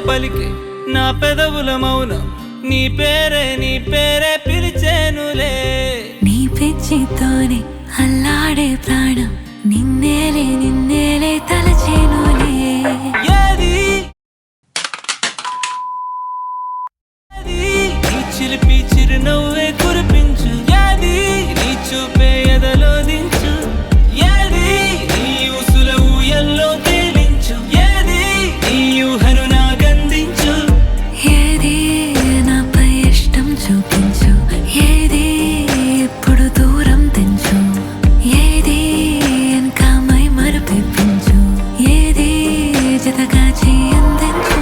పలికే నా పెదవుల మౌనం నీ పేరే పిలిచేనులే నీ పిచ్చితోనే అల్లాడే ప్రాణం నిన్నేలే తలచేనులే ఏది నీ చిలిపి చిరునవ్వే కురిపించు ఏది నీ చూపే ఎదలో దించు ఏది నీ ఊసుల ఊయల్లో తేలించు ఏది నీ ఊహను నాగందించు ఏది నాపై ఇష్టం చూపించు ఏది ఇప్పుడు దూరం తెంచు ఏది ఇంకా మై మరపించు ఏది జతగా చేయందించు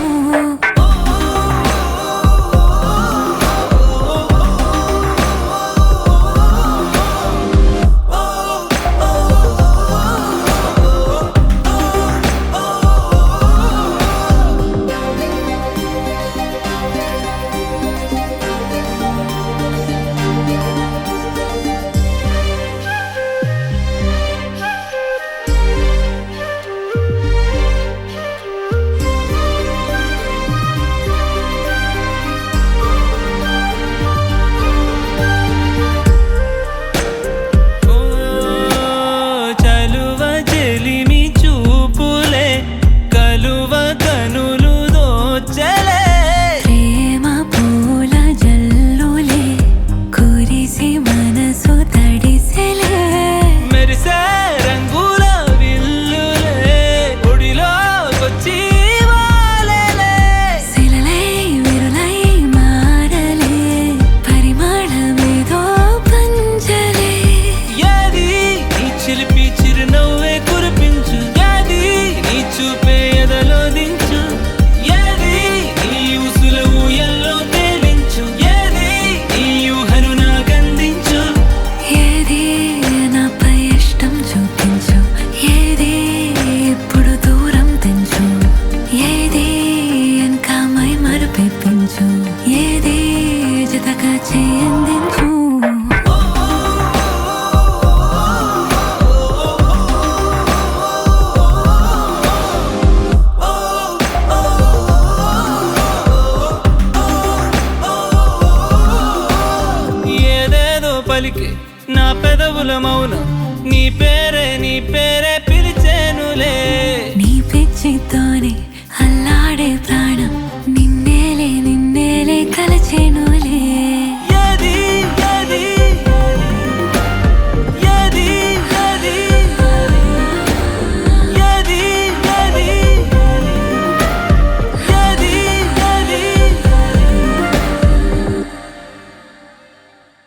ఏది జతగా చేయందించు ఏదేదో పలికే నా పెదవుల మౌనం నీ పేరే పిలిచేనులే నీ పిచ్చితోనే